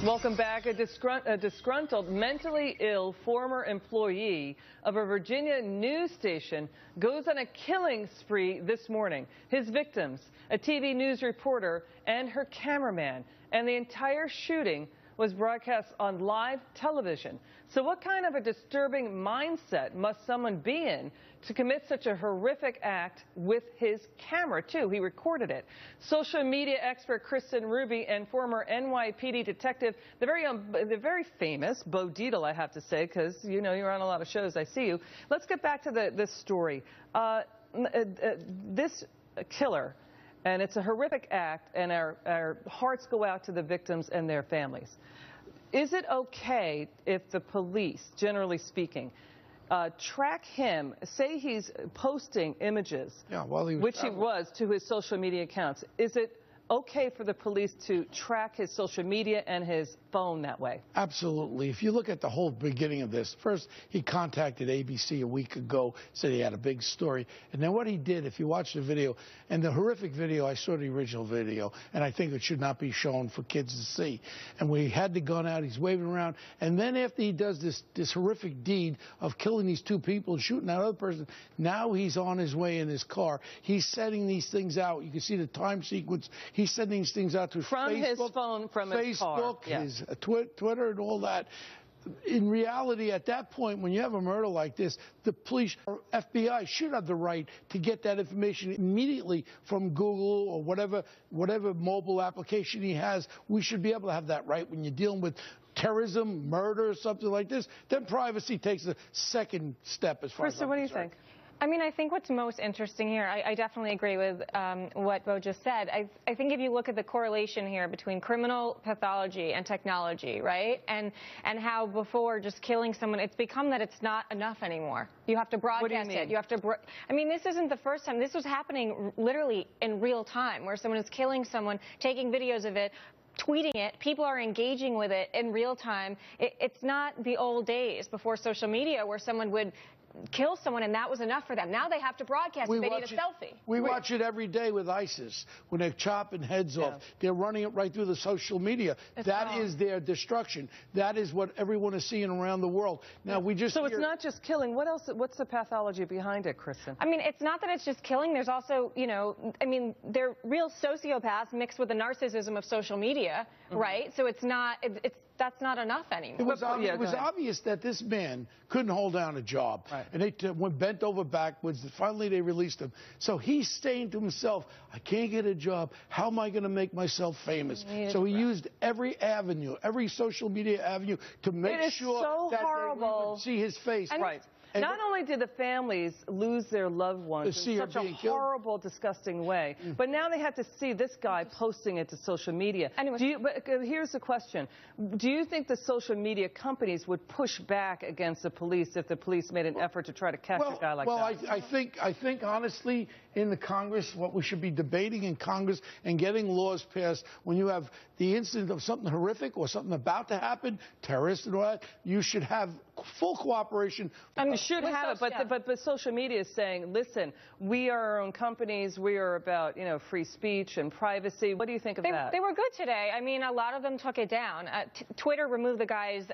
Welcome back. A disgruntled, mentally ill former employee of a Virginia news station goes on a killing spree this morning. His victims, a TV news reporter and her cameraman, and the entire shooting was broadcast on live television. So what kind of a disturbing mindset must someone be in to commit such a horrific act with his camera, too? He recorded it. Social media expert Kristen Ruby and former NYPD detective, the very famous Bo Dietl, I have to say, because, you know, you're on a lot of shows, I see you. Let's get back to this story. This killer, and it's a horrific act, and our hearts go out to the victims and their families. Is it okay if the police, generally speaking, track him, say he's posting images, which he was, to his social media accounts? Is it okay for the police to track his social media and his phone that way? Absolutely. If you look at the whole beginning of this, first he contacted ABC a week ago, said he had a big story, and then what he did, if you watch the video, and the horrific video, I saw the original video, and I think it should not be shown for kids to see. And we had the gun out, he's waving around, and then after he does this horrific deed of killing these two people and shooting that other person, now he's on his way in his car. He's setting these things out. You can see the time sequence. He's sending these things out to from Facebook, his phone, from his car. his Twitter, and all that. In reality, at that point, when you have a murder like this, the police or FBI should have the right to get that information immediately from Google or whatever mobile application he has. We should be able to have that right when you're dealing with terrorism, murder, something like this. Then privacy takes a second step as far as I'm concerned. Krista, what do you think? I mean, I think what's most interesting here, I definitely agree with what Bo just said. I think if you look at the correlation here between criminal pathology and technology, right, and how before just killing someone, it's become that it's not enough anymore. You have to broadcast it. You have to. I mean, this isn't the first time. This was happening literally in real time, where someone is killing someone, taking videos of it, tweeting it. People are engaging with it in real time. It's not the old days before social media where someone would kill someone and that was enough for them. Now they have to broadcast it. They need a selfie. We watch it every day with ISIS when they're chopping heads off. They're running it right through the social media. That is their destruction. That is what everyone is seeing around the world. Now we just it's not just killing. What else? What's the pathology behind it, Kristen? I mean, it's not that it's just killing. There's also, you know, I mean, they're real sociopaths mixed with the narcissism of social media, right? So it's not. That's not enough anymore. It was obvious that this man couldn't hold down a job. Right. And they went bent over backwards. Finally, they released him. So he's saying to himself, I can't get a job. How am I going to make myself famous? So he used every avenue, every social media avenue to make sure that they would see his face. Right. Not only did the families lose their loved ones in such a horrible, disgusting way, but now they have to see this guy posting it to social media. But here's the question. Do you think the social media companies would push back against the police if the police made an effort to try to catch a guy like that? I think, honestly, in the Congress, what we should be debating in Congress and getting laws passed, when you have the incident of something horrific or something about to happen, terrorists and all that, you should have full cooperation. You should have it, but social media is saying, listen, we are our own companies. We are about, you know, free speech and privacy. What do you think of that? They were good today. I mean, a lot of them took it down. Twitter removed the guy's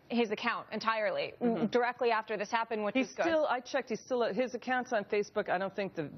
his account entirely directly after this happened, which is good. I checked. He's still his account's on Facebook. I don't think the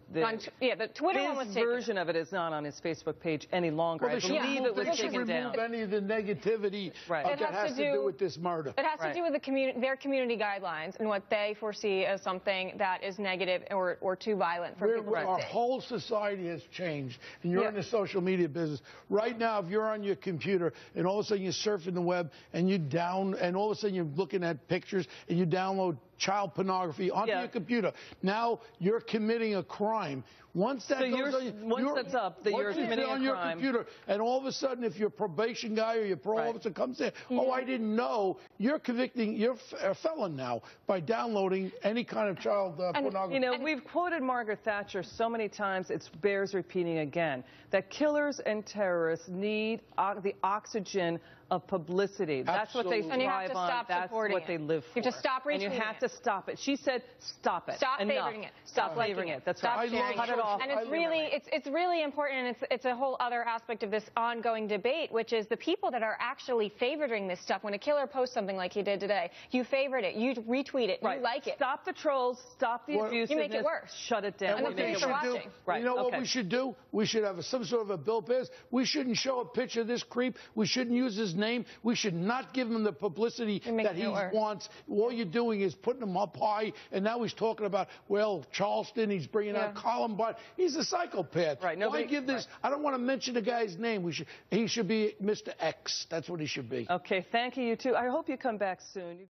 Twitter one was taken. Version of it is not on his Facebook page any longer. Well, I believe it was taken down. Remove any of the negativity that has to do with this murder. It has to do with their community guidelines and what they foresee as something that is negative or too violent for people to see. Our whole society has changed, and you're in the social media business. Right now, if you're on your computer and all of a sudden you're surfing the web and and all of a sudden you're looking at pictures and you download child pornography onto your computer, now you're committing a crime. Once that that's up, that you're committing a crime. Your computer, and all of a sudden, if your probation guy or your parole officer comes in, oh, I didn't know, you're a felon now by downloading any kind of child pornography. You know, we've quoted Margaret Thatcher so many times, it bears repeating again, that killers and terrorists need the oxygen of publicity. That's what they thrive on. That's what they live for. You have to stop retweeting. And you have to to stop it. She said, stop it. Stop Enough. favoring it. Stop favoring it. That's right. Stop sharing Cut it off. And it's really important, and it's a whole other aspect of this ongoing debate, which is the people that are actually favoring this stuff. When a killer posts something like he did today, you favorite it, you retweet it, you like it. Stop the trolls, stop the abusiveness. You make it worse. Shut it down. And the police are watching. You know what we should do? We should have some sort of a bill passed. We shouldn't show a picture of this creep. We shouldn't use his name. We should not give him the publicity that he wants. All you're doing is putting him up high, and now he's talking about, well, Charleston, he's bringing out Columbine. He's a psychopath. Right. Why give this? I don't want to mention the guy's name. He should be Mr. X. That's what he should be. Okay, thank you, you two. I hope you come back soon.